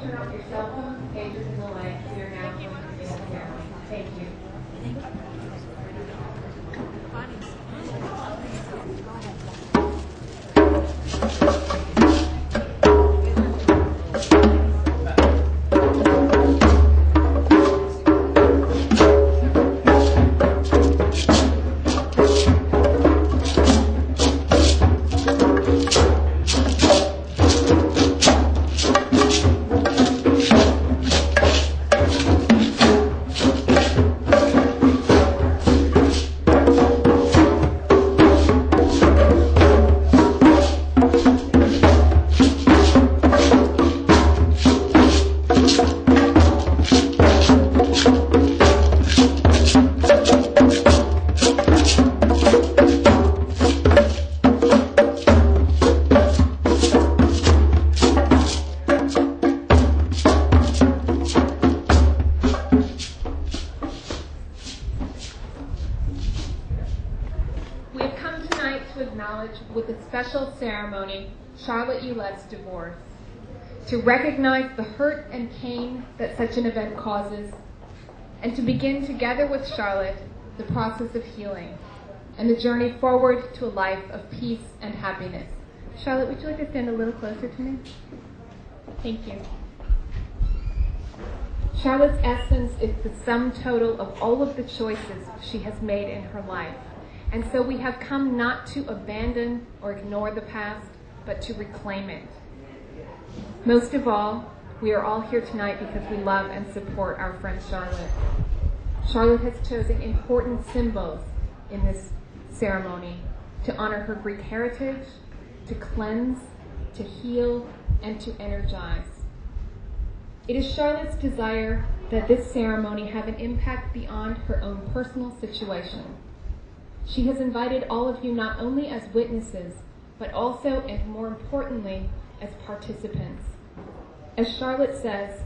turn off your cell phones, pages, and the like. We are now going to begin the ceremony. Thank you. Ceremony, Charlotte Eulette's divorce, to recognize the hurt and pain that such an event causes, and to begin together with Charlotte the process of healing and the journey forward to a life of peace and happiness. Charlotte, would you like to stand a little closer to me? Thank you. Charlotte's essence is the sum total of all of the choices she has made in her life. And so we have come not to abandon or ignore the past, but to reclaim it. Most of all, we are all here tonight because we love and support our friend Charlotte. Charlotte has chosen important symbols in this ceremony to honor her Greek heritage, to cleanse, to heal, and to energize. It is Charlotte's desire that this ceremony have an impact beyond her own personal situation. She has invited all of you not only as witnesses, but also, and more importantly, as participants. As Charlotte says,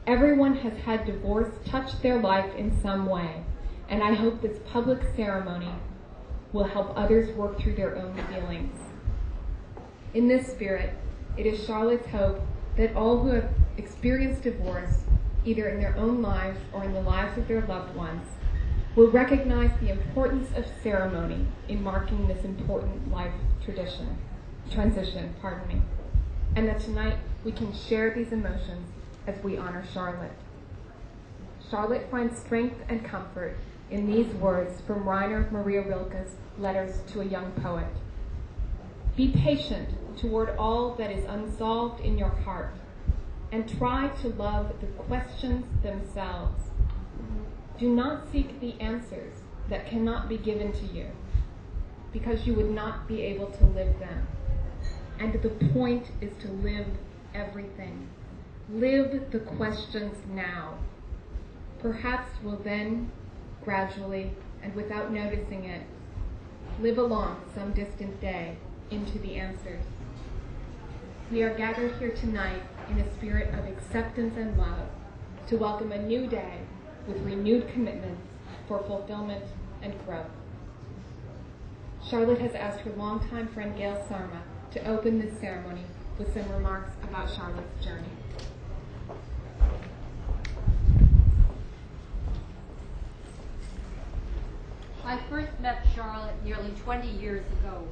everyone has had divorce touch their life in some way, and I hope this public ceremony will help others work through their own feelings. In this spirit, it is Charlotte's hope that all who have experienced divorce, either in their own lives or in the lives of their loved ones, will recognize the importance of ceremony in marking this important life transition, and that tonight we can share these emotions as we honor Charlotte. Charlotte finds strength and comfort in these words from Rainer Maria Rilke's Letters to a Young Poet. Be patient toward all that is unsolved in your heart, and try to love the questions themselves. Do not seek the answers that cannot be given to you, because you would not be able to live them. And the point is to live everything. Live the questions now. Perhaps we'll then, gradually, and without noticing it, live along some distant day into the answers. We are gathered here tonight in a spirit of acceptance and love to welcome a new day with renewed commitments for fulfillment and growth. Charlotte has asked her longtime friend Gail Sarma to open this ceremony with some remarks about Charlotte's journey. I first met Charlotte nearly 20 years ago.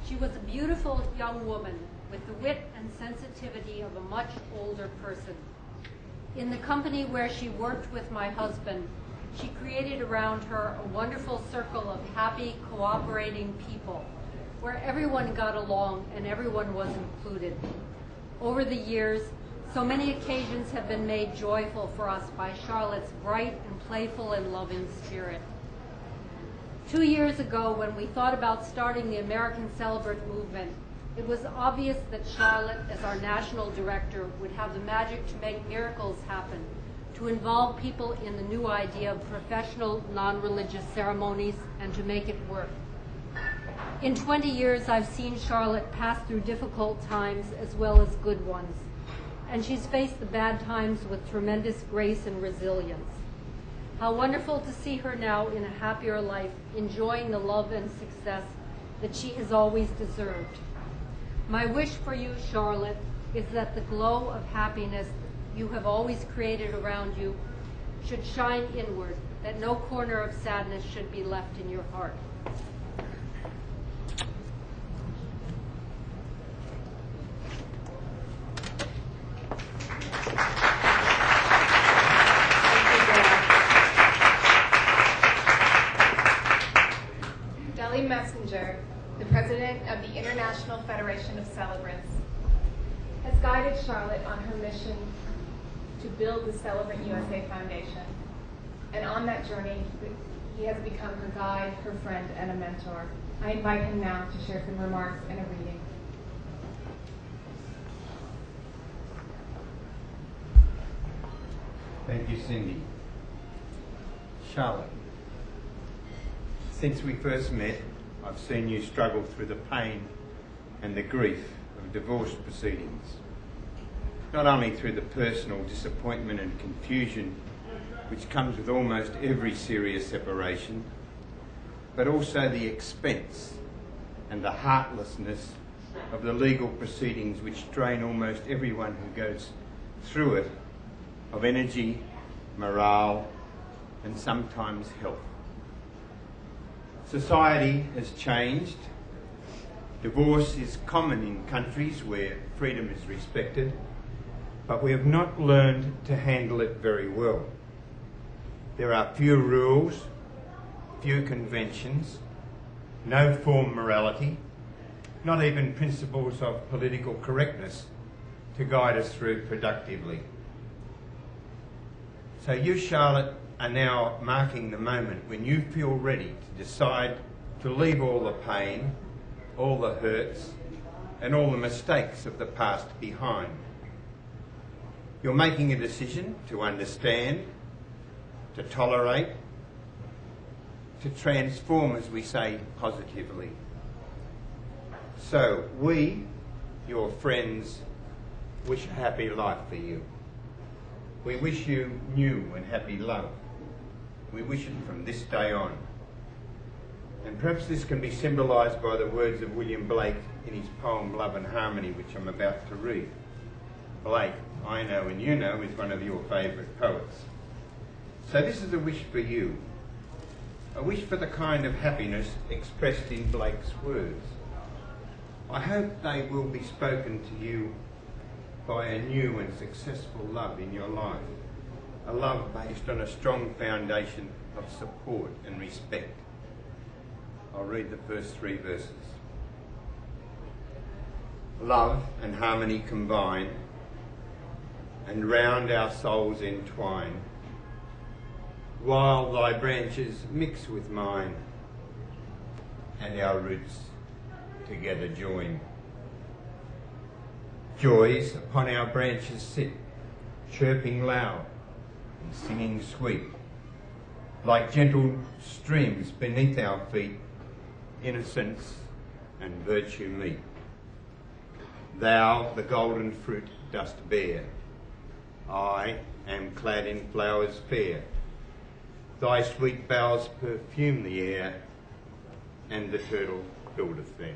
She was a beautiful young woman with the wit and sensitivity of a much older person. In the company where she worked with my husband, she created around her a wonderful circle of happy, cooperating people, where everyone got along and everyone was included. Over the years, so many occasions have been made joyful for us by Charlotte's bright and playful and loving spirit. 2 years ago, when we thought about starting the American Celebrate movement, it was obvious that Charlotte, as our national director, would have the magic to make miracles happen, to involve people in the new idea of professional, non-religious ceremonies, and to make it work. In 20 years, I've seen Charlotte pass through difficult times as well as good ones, and she's faced the bad times with tremendous grace and resilience. How wonderful to see her now in a happier life, enjoying the love and success that she has always deserved. My wish for you, Charlotte, is that the glow of happiness you have always created around you should shine inward, that no corner of sadness should be left in your heart. Deli Messenger, the president of the International Federation of Celebrants, has guided Charlotte on her mission to build the Celebrant USA Foundation. And on that journey, he has become her guide, her friend, and a mentor. I invite him now to share some remarks and a reading. Thank you, Cindy. Charlotte, since we first met, I've seen you struggle through the pain and the grief of divorce proceedings. Not only through the personal disappointment and confusion which comes with almost every serious separation, but also the expense and the heartlessness of the legal proceedings which drain almost everyone who goes through it of energy, morale, and sometimes health. Society has changed. Divorce is common in countries where freedom is respected, but we have not learned to handle it very well. There are few rules, few conventions, no form morality, not even principles of political correctness to guide us through productively. So you, Charlotte, are now marking the moment when you feel ready to decide to leave all the pain, all the hurts, and all the mistakes of the past behind. You're making a decision to understand, to tolerate, to transform, as we say, positively. So we, your friends, wish a happy life for you. We wish you new and happy love. We wish it from this day on. And perhaps this can be symbolised by the words of William Blake in his poem Love and Harmony, which I'm about to read. Blake, I know and you know, is one of your favourite poets. So this is a wish for you. A wish for the kind of happiness expressed in Blake's words. I hope they will be spoken to you by a new and successful love in your life. A love based on a strong foundation of support and respect. I'll read the first 3 verses. Love and harmony combine, and round our souls entwine, while thy branches mix with mine, and our roots together join. Joys upon our branches sit, chirping loud and singing sweet, like gentle streams beneath our feet, innocence and virtue meet. Thou the golden fruit dost bear, I am clad in flowers fair. Thy sweet boughs perfume the air, and the turtle buildeth there.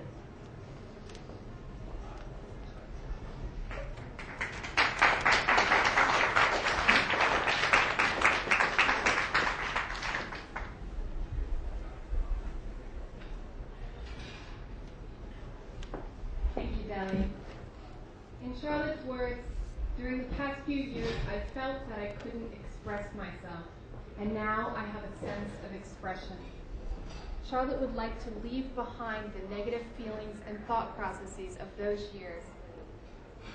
Thank you, Deli. In Charlotte's words, during the past few years, I felt that I couldn't express myself, and now I have a sense of expression. Charlotte would like to leave behind the negative feelings and thought processes of those years,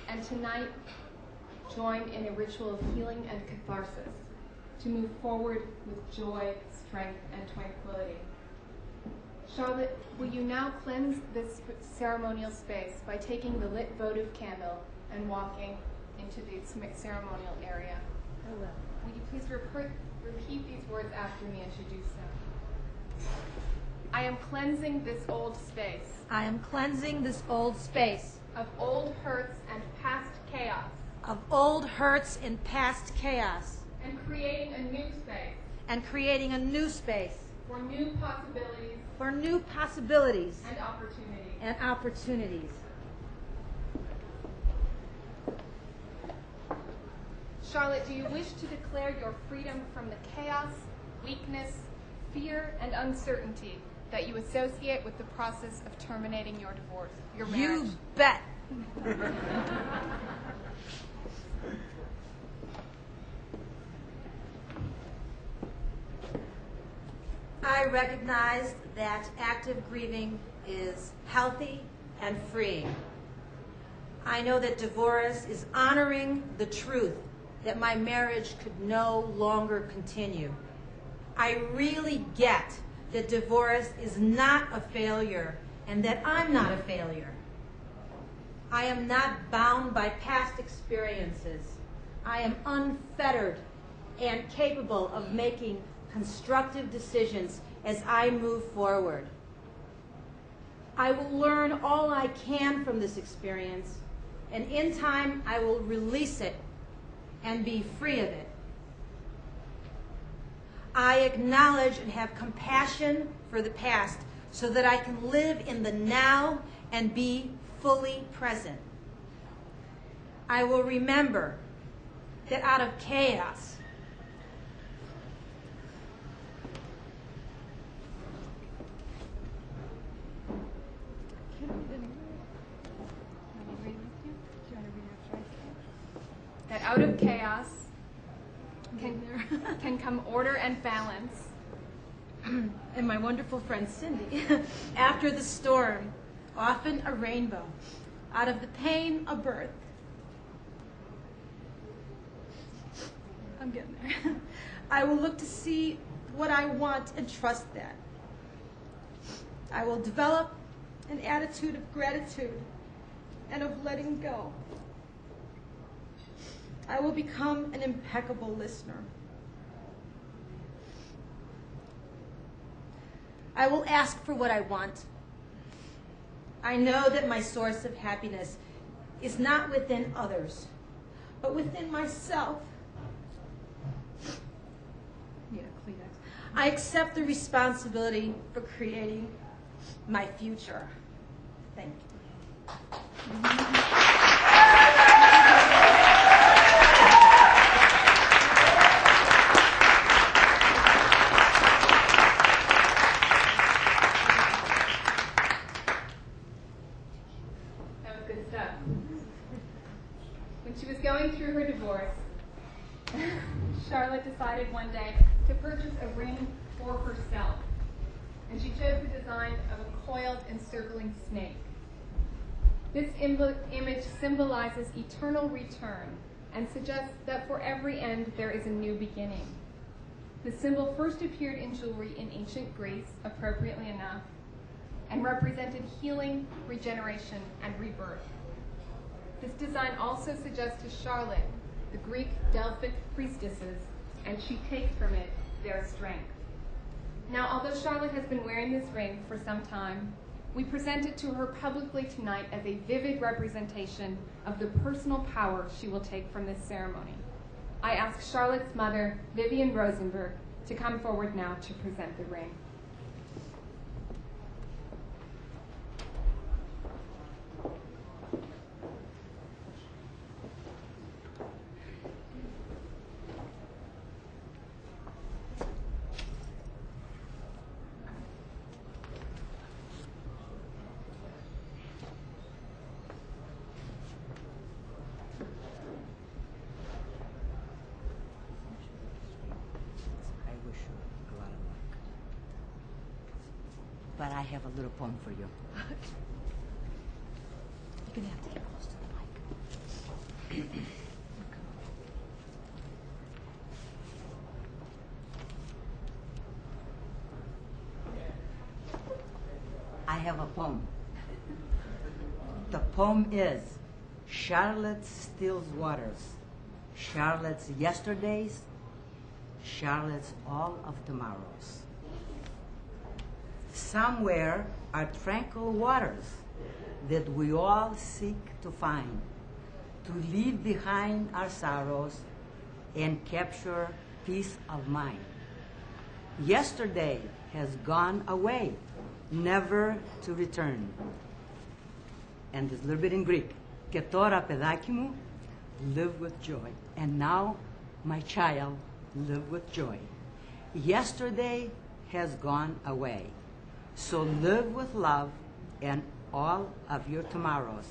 and tonight join in a ritual of healing and catharsis to move forward with joy, strength, and tranquility. Charlotte, will you now cleanse this ceremonial space by taking the lit votive candle and walking into the ceremonial area? I will. Will you please repeat these words after me as you do so? I am cleansing this old space I am cleansing this old space of old hurts and past chaos, of old hurts and past chaos, and creating a new space and creating a new space for new possibilities for new possibilities and opportunities. and opportunities. Charlotte, do you wish to declare your freedom from the chaos, weakness, fear, and uncertainty that you associate with the process of terminating your divorce, your marriage? You bet. I recognize that active grieving is healthy and freeing. I know that divorce is honoring the truth that my marriage could no longer continue. I really get that divorce is not a failure and that I'm not a failure. I am not bound by past experiences. I am unfettered and capable of making constructive decisions as I move forward. I will learn all I can from this experience, and in time I will release it and be free of it. I acknowledge and have compassion for the past so that I can live in the now and be fully present. I will remember that out of chaos, that out of chaos can come order and balance. and my wonderful friend Cindy, after the storm, often a rainbow, out of the pain of birth. I'm getting there. I will look to see what I want and trust that. I will develop an attitude of gratitude and of letting go. I will become an impeccable listener. I will ask for what I want. I know that my source of happiness is not within others, but within myself. Need a Kleenex. I accept the responsibility for creating my future. Thank you. Going through her divorce, Charlotte decided one day to purchase a ring for herself, and she chose the design of a coiled encircling snake. This image symbolizes eternal return and suggests that for every end there is a new beginning. The symbol first appeared in jewelry in ancient Greece, appropriately enough, and represented healing, regeneration, and rebirth. This design also suggests to Charlotte the Greek Delphic priestesses, and she takes from it their strength. Now, although Charlotte has been wearing this ring for some time, we present it to her publicly tonight as a vivid representation of the personal power she will take from this ceremony. I ask Charlotte's mother, Vivian Rosenberg, to come forward now to present the ring. But I have a little poem for you. You're going to have to get close to the mic. I have a poem. The poem is Charlotte's Still Waters, Charlotte's Yesterdays, Charlotte's All of Tomorrows. Somewhere are tranquil waters that we all seek to find, to leave behind our sorrows and capture peace of mind. Yesterday has gone away, never to return. And this little bit in Greek. Και τώρα, παιδάκι μου, live with joy. And now my child live with joy. Yesterday has gone away. So live with love and all of your tomorrows.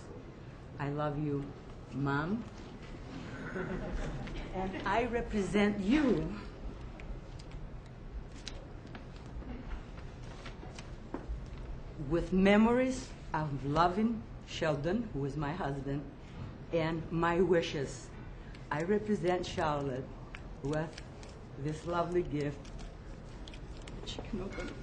I love you, Mom. And I represent you. With memories of loving Sheldon, who is my husband, and my wishes. I represent Charlotte with this lovely gift. She can open it.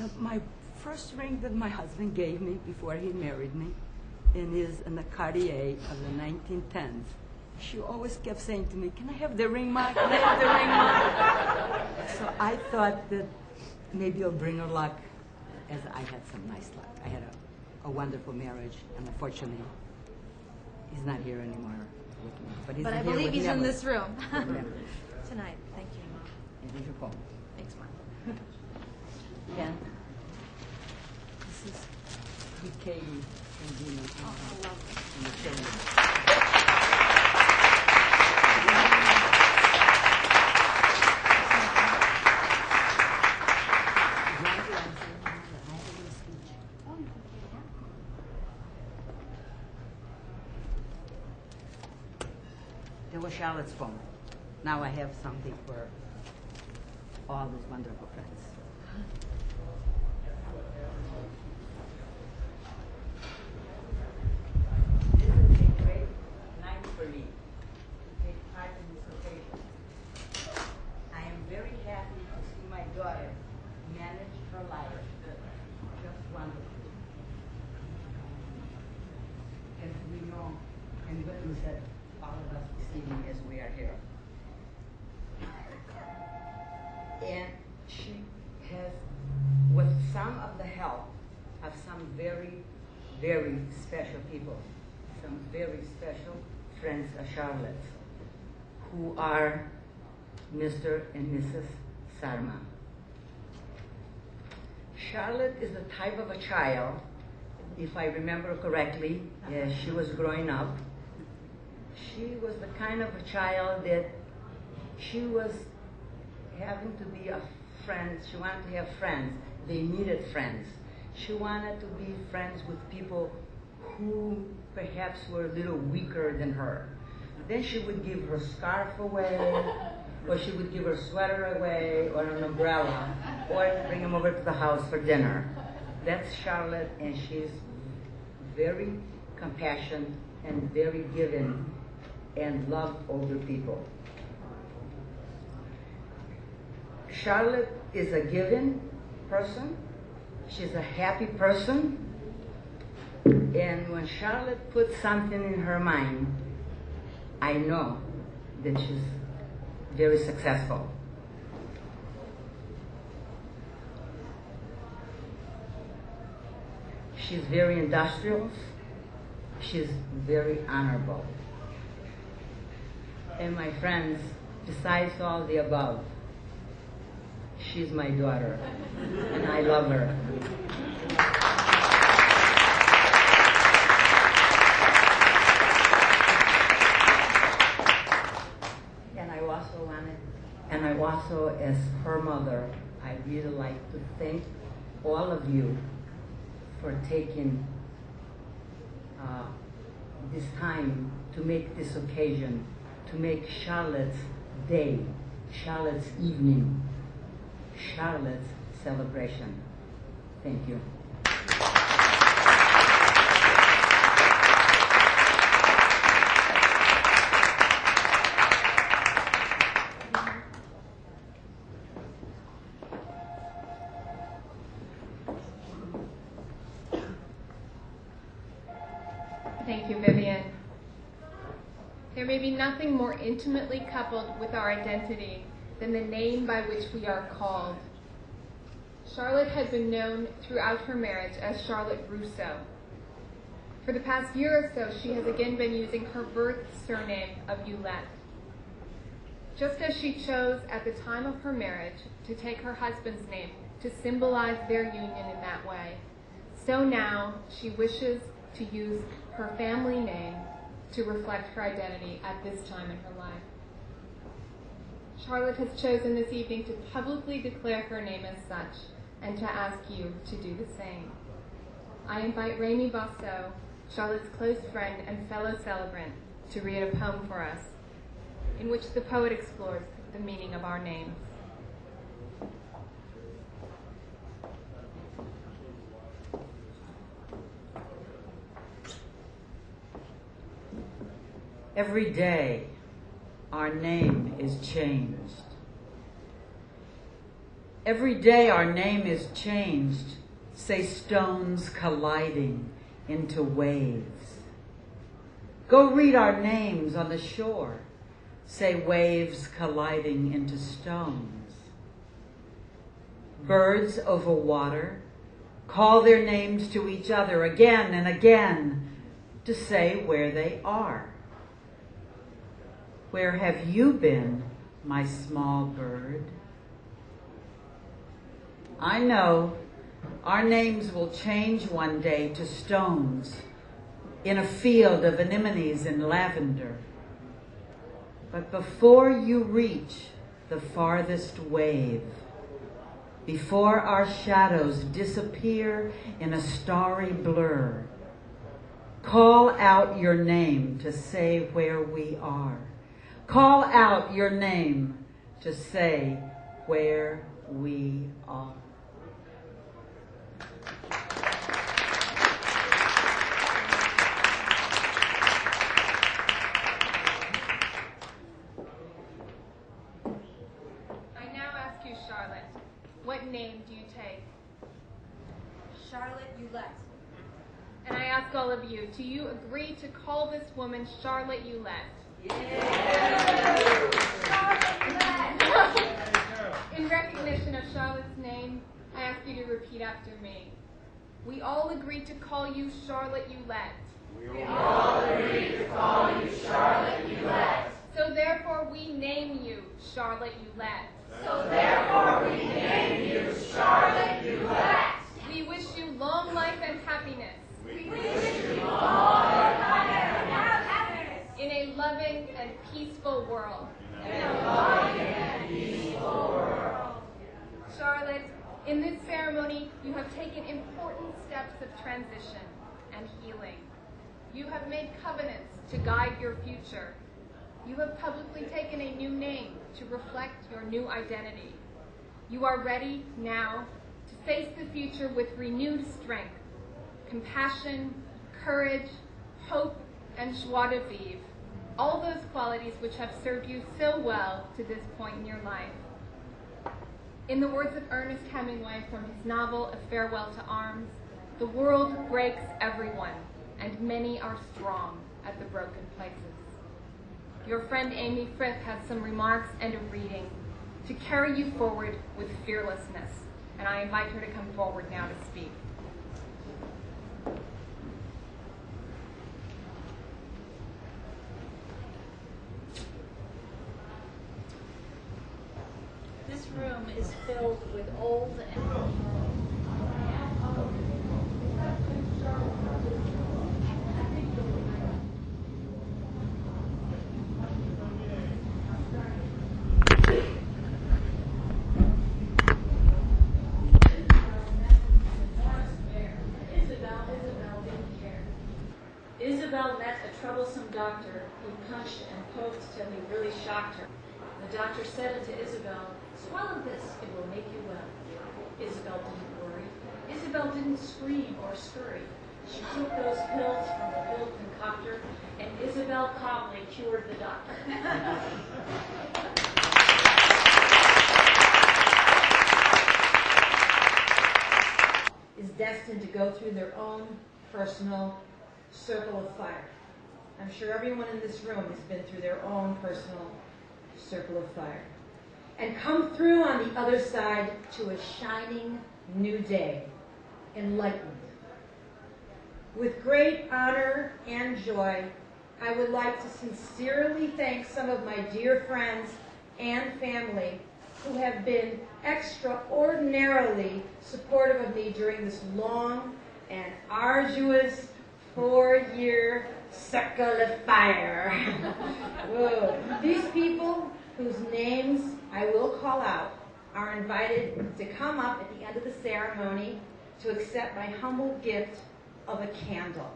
It's my first ring that my husband gave me before he married me, and is in a Cartier of the 1910s. She always kept saying to me, "Can I have the ring, Ma? Can I have the ring, Ma?" So I thought that maybe it'll bring her luck, as I had some nice luck. I had a wonderful marriage, and unfortunately, he's not here anymore with me. He's But I here believe with he's in memories. this room With memories. tonight. Thank you, Mom. And here's your phone. Thanks, Mom. And this is with Katie and Dina. Oh, I love it. And the children. That was Charlotte's phone. Now I have something for all these wonderful friends. This is a great night for me to take part in this occasion. I am very happy to see my daughter manage her life just wonderfully. As we know and witness it, all of us receiving as we are here. And she has, with some of the help of some very, very special people, some very special friends of Charlotte's, who are Mr. and Mrs. Sarma. Charlotte is the type of a child, if I remember correctly, as she was growing up, she was the kind of a child that she was having to be a friend. She wanted to have friends. They needed friends. She wanted to be friends with people who perhaps were a little weaker than her. Then she would give her scarf away, or she would give her sweater away, or an umbrella, or bring them over to the house for dinner. That's Charlotte, and she's very compassionate and very giving and loved older people. Charlotte is a giving person. She's a happy person. And when Charlotte puts something in her mind, I know that she's very successful. She's very industrious. She's very honorable. And my friends, besides all the above, she's my daughter, and I love her. And I also, as her mother, I really like to thank all of you for taking this time to make this occasion, to make Charlotte's day, Charlotte's evening, Charlotte's celebration. Thank you. Thank you, Vivian. There may be nothing more intimately coupled with our identity than the name by which we are called. Charlotte had been known throughout her marriage as Charlotte Russo. For the past year or so, she has again been using her birth surname of Ulette. Just as she chose at the time of her marriage to take her husband's name to symbolize their union in that way, so now she wishes to use her family name to reflect her identity at this time in her life. Charlotte has chosen this evening to publicly declare her name as such and to ask you to do the same. I invite Raimi Basso, Charlotte's close friend and fellow celebrant, to read a poem for us, in which the poet explores the meaning of our names. Every day, our name is changed. Every day, our name is changed, say stones colliding into waves. Go read our names on the shore, say waves colliding into stones. Birds over water call their names to each other again and again to say where they are. Where have you been, my small bird? I know our names will change one day to stones in a field of anemones and lavender. But before you reach the farthest wave, before our shadows disappear in a starry blur, call out your name to say where we are. Call out your name to say where we are. I now ask you, Charlotte, what name do you take? Charlotte Ulette. And I ask all of you, do you agree to call this woman Charlotte Ulette? In recognition of Charlotte's name, I ask you to repeat after me. We all agree to call you Charlotte Ulette. We all agree to call you Charlotte Ulette. So therefore we name you Charlotte Ulette. So therefore we name you Charlotte Ulette. We wish you long life and happiness. We wish you long life and happiness. In a loving and peaceful world. In a loving and peaceful world. Charlotte, in this ceremony, you have taken important steps of transition and healing. You have made covenants to guide your future. You have publicly taken a new name to reflect your new identity. You are ready now to face the future with renewed strength, compassion, courage, hope, and joie de vivre, all those qualities which have served you so well to this point in your life. In the words of Ernest Hemingway from his novel A Farewell to Arms, the world breaks everyone, and many are strong at the broken places. Your friend Amy Frith has some remarks and a reading to carry you forward with fearlessness, and I invite her to come forward now to speak. This room is filled with old and Isabel met a troublesome doctor who punched and poked till he really shocked her. The doctor said unto Isabel, "Swallow this, it will make you well." Isabel didn't worry. Isabel didn't scream or scurry. She took those pills from the pill concoctor, and Isabel calmly cured the doctor. Is destined to go through their own personal circle of fire. I'm sure everyone in this room has been through their own personal circle of fire. And come through on the other side to a shining new day, enlightened. With great honor and joy, I would like to sincerely thank some of my dear friends and family who have been extraordinarily supportive of me during this long and arduous 4-year circle of fire. Whoa. These people, whose names I will call out, are invited to come up at the end of the ceremony to accept my humble gift of a candle.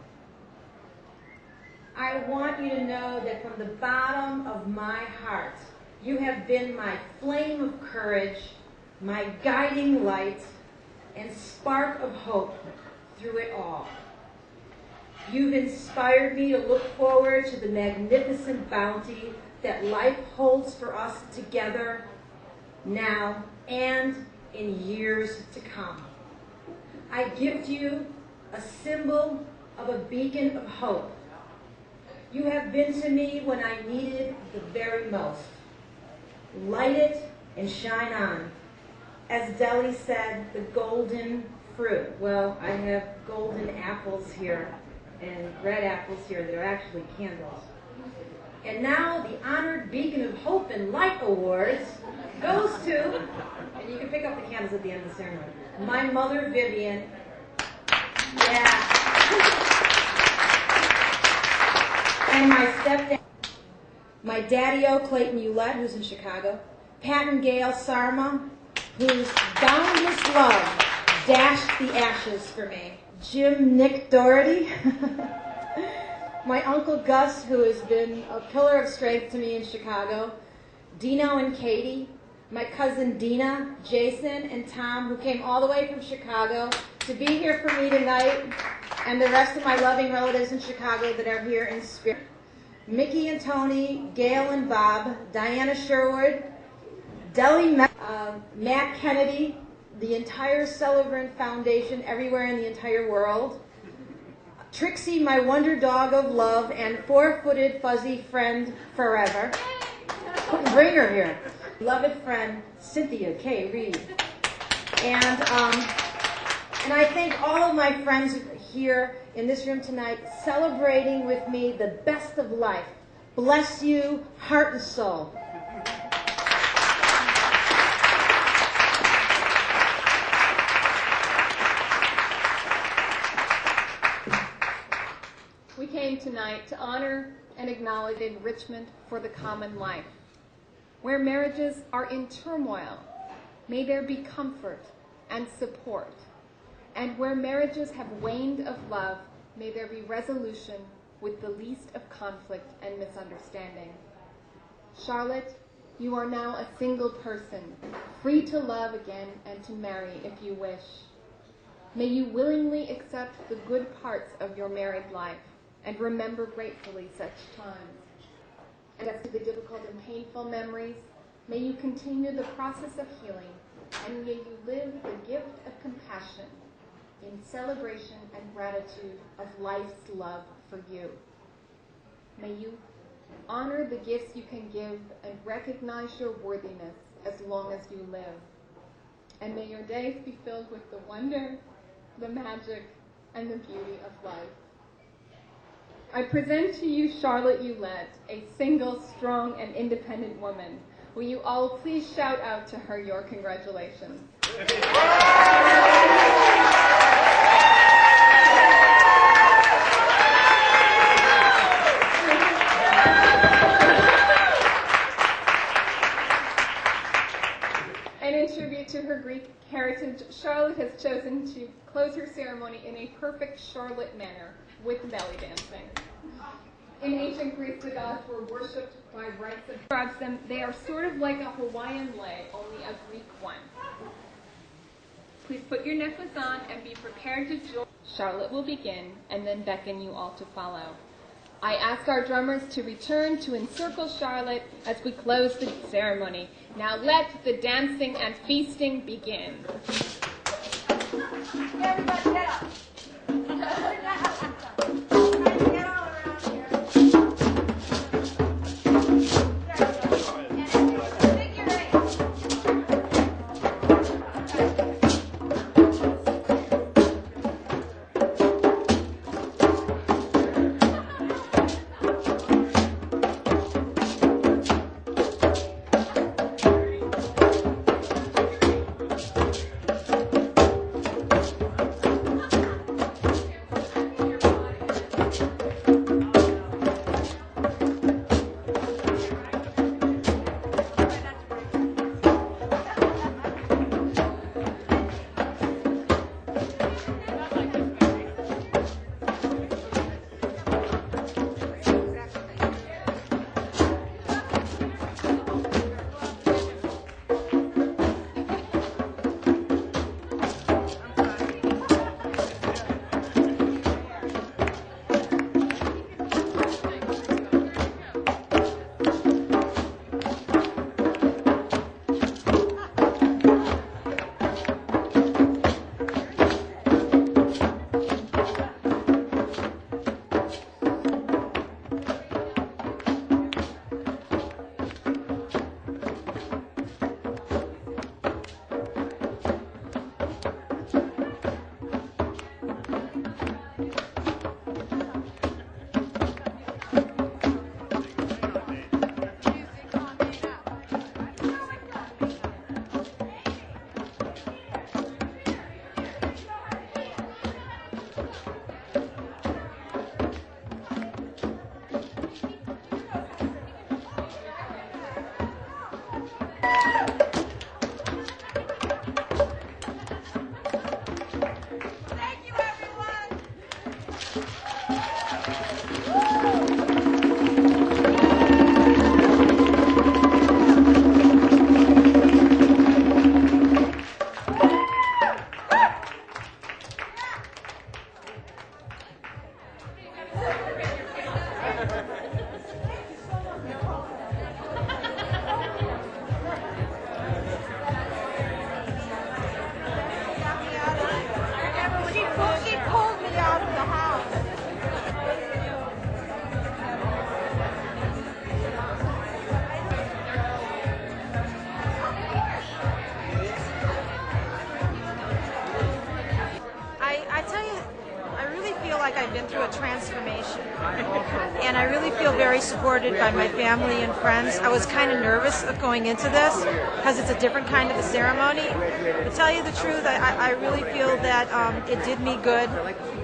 I want you to know that from the bottom of my heart, you have been my flame of courage, my guiding light, and spark of hope through it all. You've inspired me to look forward to the magnificent bounty that life holds for us together now and in years to come. I gift you a symbol of a beacon of hope. You have been to me when I needed the very most. Light it and shine on. As Deli said, the golden fruit. Well, I have golden apples here and red apples here that are actually candles. And now the honored Beacon of Hope and Light Awards goes to, and you can pick up the candles at the end of the ceremony, my mother, Vivian. Yeah. And my stepdad, my daddy-o, Clayton Ulett, who's in Chicago, Pat and Gail Sarma, whose boundless love dashed the ashes for me, Jim Nick Doherty, my Uncle Gus, who has been a pillar of strength to me in Chicago, Dino and Katie, my cousin Dina, Jason, and Tom, who came all the way from Chicago to be here for me tonight, and the rest of my loving relatives in Chicago that are here in spirit. Mickey and Tony, Gail and Bob, Diana Sherwood, Matt Kennedy, the entire Celebrant Foundation everywhere in the entire world, Trixie, my wonder dog of love, and four-footed fuzzy friend forever. Bring her here. Beloved friend, Cynthia K. Reed. And I thank all of my friends here in this room tonight celebrating with me the best of life. Bless you, heart and soul. We came tonight to honor and acknowledge enrichment for the common life. Where marriages are in turmoil, may there be comfort and support. And where marriages have waned of love, may there be resolution with the least of conflict and misunderstanding. Charlotte, you are now a single person, free to love again and to marry if you wish. May you willingly accept the good parts of your married life and remember gratefully such times. And as to the difficult and painful memories, may you continue the process of healing, and may you live the gift of compassion in celebration and gratitude of life's love for you. May you honor the gifts you can give and recognize your worthiness as long as you live. And may your days be filled with the wonder, the magic, and the beauty of life. I present to you Charlotte Ulett, a single, strong, and independent woman. Will you all please shout out to her your congratulations? And in tribute to her Greek heritage, Charlotte has chosen to close her ceremony in a perfect Charlotte manner with belly dancing. In ancient Greece, the gods were worshipped by rites of describes them. They are sort of like a Hawaiian lei, only a Greek one. Please put your necklace on and be prepared to join. Charlotte will begin and then beckon you all to follow. I ask our drummers to return to encircle Charlotte as we close the ceremony. Now let the dancing and feasting begin. Everybody get up. Get all around here. Figure eight. like I've been through a transformation. And I really feel very supported by my family and friends. I was kind of nervous of going into this because it's a different kind of a ceremony. To tell you the truth, I really feel that it did me good.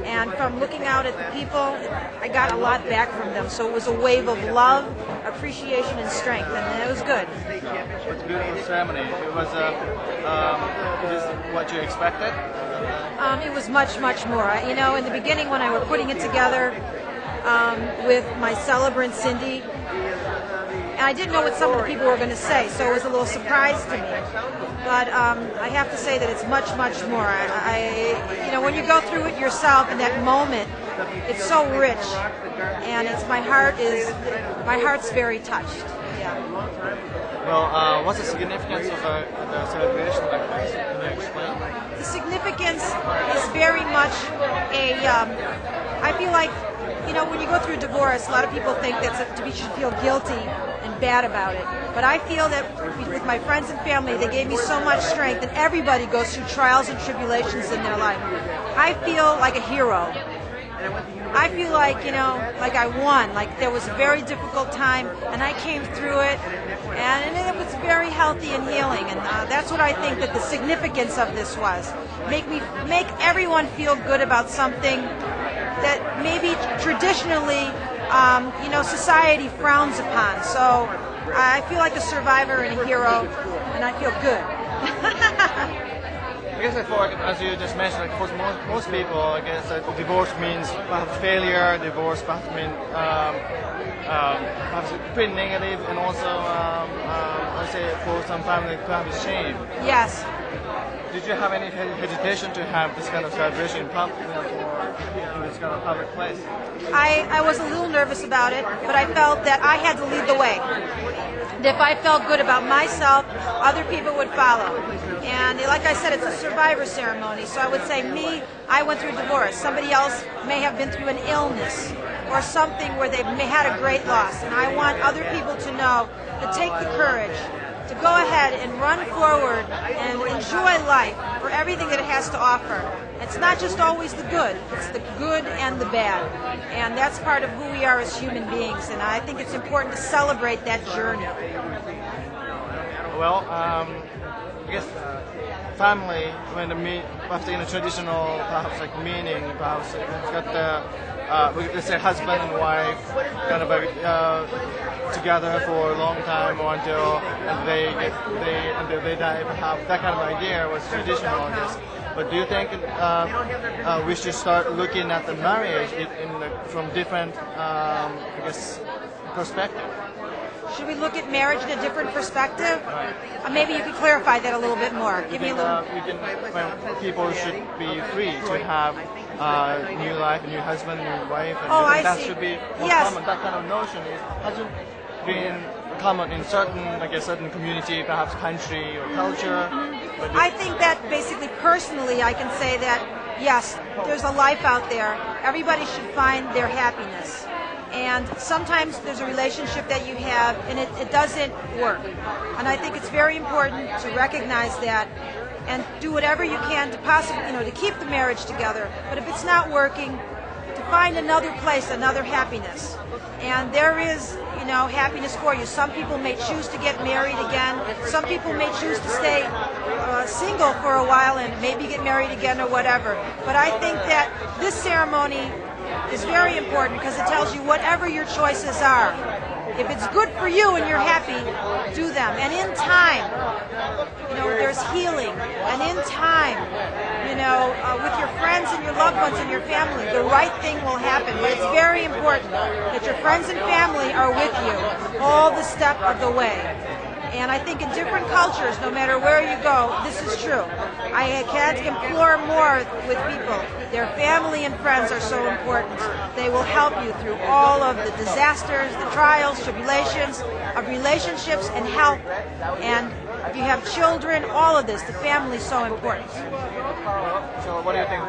And from looking out at the people, I got a lot back from them. So it was a wave of love, appreciation, and strength, and it was good. It's a beautiful ceremony. It was what you expected? It was much, much more. You know, in the beginning when I were putting it together with my celebrant, Cindy, and I didn't know what some of the people were going to say, so it was a little surprise to me. But I have to say that it's much, much more. You know, when you go through it yourself in that moment, it's so rich, and my heart's very touched. Yeah. Well, what's the significance of the celebration like this? Can you explain? The significance is very much I feel like, you know, when you go through a divorce, a lot of people think that you should feel guilty and bad about it. But I feel that with my friends and family, they gave me so much strength, and everybody goes through trials and tribulations in their life. I feel like a hero. I feel like, you know, like I won, like there was a very difficult time, and I came through it, and it was very healthy and healing, and that's what I think that the significance of this was. Make everyone feel good about something that maybe traditionally, you know, society frowns upon. So I feel like a survivor and a hero, and I feel good. I guess as you just mentioned, like for most people, I guess divorce means perhaps failure. Divorce perhaps means perhaps pretty negative, and also I say for some family perhaps shame. Yes. Did you have any hesitation to have this kind of celebration in public, in this kind of public place? I was a little nervous about it, but I felt that I had to lead the way. That if I felt good about myself, other people would follow. And like I said, it's a survivor ceremony, so I would say I went through a divorce. Somebody else may have been through an illness or something where they may had a great loss. And I want other people to know to take the courage to go ahead and run forward and enjoy life for everything that it has to offer. It's not just always the good, it's the good and the bad. And that's part of who we are as human beings, and I think it's important to celebrate that journey. Well, I guess family, when they meet after in a traditional perhaps like meaning, perhaps it's got let's say husband and wife kind of together for a long time or until they die. Perhaps that kind of idea was traditional, I guess. But do you think we should start looking at the marriage from different, I guess, perspective? Should we look at marriage in a different perspective? Maybe you could clarify that a little bit more. Give me a little. People should be free to have new life, a new husband, new wife, and that should be more common. That kind of notion hasn't been common in certain community, perhaps country or culture. I think that basically, personally, I can say that yes, there's a life out there. Everybody should find their happiness. And sometimes there's a relationship that you have and it doesn't work. And I think it's very important to recognize that and do whatever you can to possibly, to keep the marriage together. But if it's not working, to find another place, another happiness. And there is, happiness for you. Some people may choose to get married again. Some people may choose to stay single for a while and maybe get married again or whatever. But I think that this ceremony is very important because it tells you whatever your choices are. If it's good for you and you're happy, do them. And in time, there's healing. And in time, with your friends and your loved ones and your family, the right thing will happen. But it's very important that your friends and family are with you all the step of the way. And I think in different cultures, no matter where you go, this is true. I can't implore more with people. Their family and friends are so important. They will help you through all of the disasters, the trials, tribulations of relationships and health. And if you have children, all of this, the family is so important. So what do you think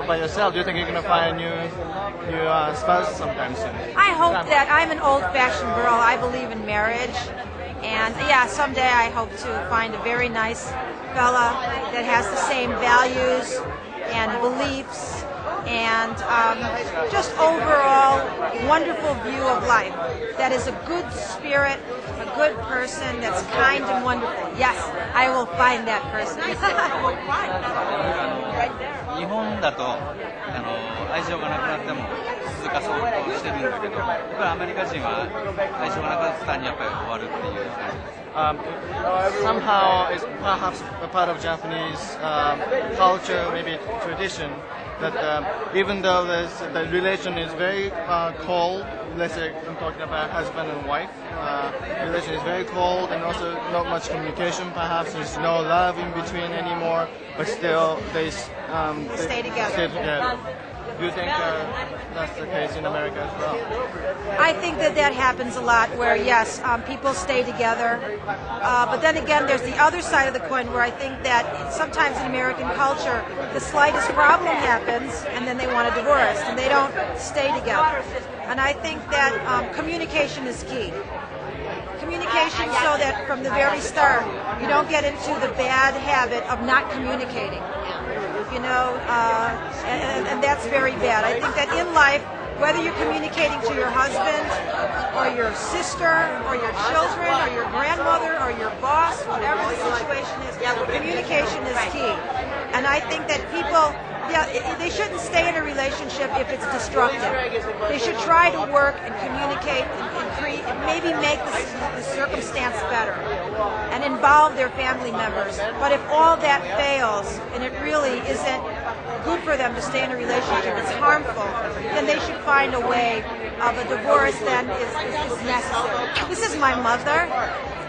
by yourself? Do you think you're going to find a new spouse sometime soon? I hope that. I'm an old-fashioned girl. I believe in marriage. And someday I hope to find a very nice fella that has the same values and beliefs and just overall wonderful view of life. That is a good spirit, a good person that's kind and wonderful. Yes, I will find that person. Right there. 日本だと愛情がなくなっても続かそうとしてるんだけど、やっぱりアメリカ人は愛情がなくなったらやっぱり終わるっていう感じです。Somehow it's perhaps a part of Japanese culture, maybe tradition, that even though the relation is very cold, let's say I'm talking about husband and wife, relation is very cold and also not much communication, perhaps there's no love in between anymore, but still they stay together. Stay together. Do you think that's the case in America as well? I think that happens a lot where, yes, people stay together. But then again, there's the other side of the coin where I think that sometimes in American culture, the slightest problem happens and then they want a divorce and they don't stay together. And I think that communication is key. Communication so that from the very start, you don't get into the bad habit of not communicating. You know, and that's very bad. I think that in life, whether you're communicating to your husband or your sister or your children or your grandmother or your boss, whatever the situation is, communication is key. And I think that people, they shouldn't stay in a relationship if it's destructive. They should try to work and communicate and create, maybe make the circumstance better and involve their family members. But if all that fails and it really isn't good for them to stay in a relationship, it's harmful, then they should find a way of a divorce that is necessary. This is my mother.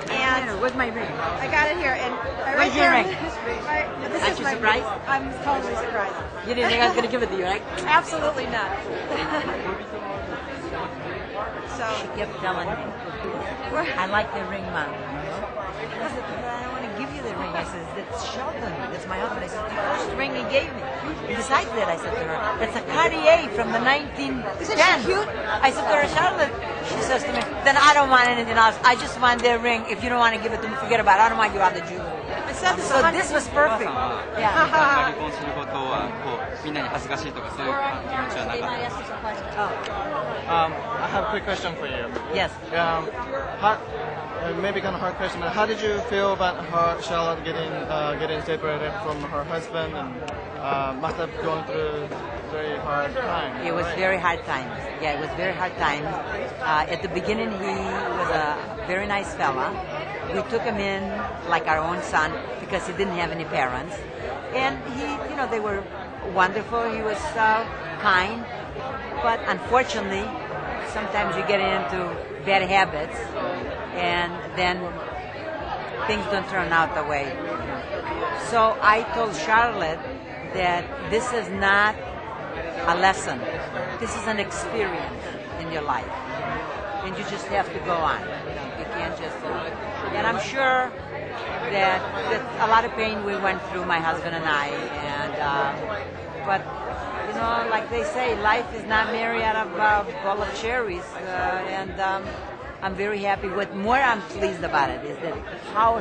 And where's my ring? I got it here, and Where's your ring? This Aren't is you my surprised? I'm totally surprised. You didn't think I was going to give it to you, right? Absolutely not. So She kept telling me, I like the ring, Mom. I said, I don't want to give you the ring. I said, that's Sheldon. That's my husband. I said, the first ring he gave me. And besides that, I said to her, that's a Cartier from the 1910s. Isn't she cute? I said to her, Charlotte, she says to me, then I don't want anything else. I just want their ring. If you don't want to give it to me, forget about it. I don't want your other jewelry. I said this So this was perfect. 離 Yeah. 婚することはこうみんなに恥ずかしいとかそういう気持ちはなかったです。 I have a quick question for you. Yes. Maybe kind of hard question, but how did you feel about Charlotte getting separated from her husband and must have gone through a very hard time? It was very hard times. Yeah, it was very hard times. At the beginning, he was a very nice fella. We took him in like our own son because he didn't have any parents. And they were wonderful. He was kind. But unfortunately, sometimes you get into bad habits and then things don't turn out the way. So I told Charlotte that this is not a lesson. This is an experience in your life. And you just have to go on. You can't just... And I'm sure that a lot of pain we went through, my husband and I. But like they say, life is not made out of a bowl of cherries. And I'm very happy. What more I'm pleased about it is that how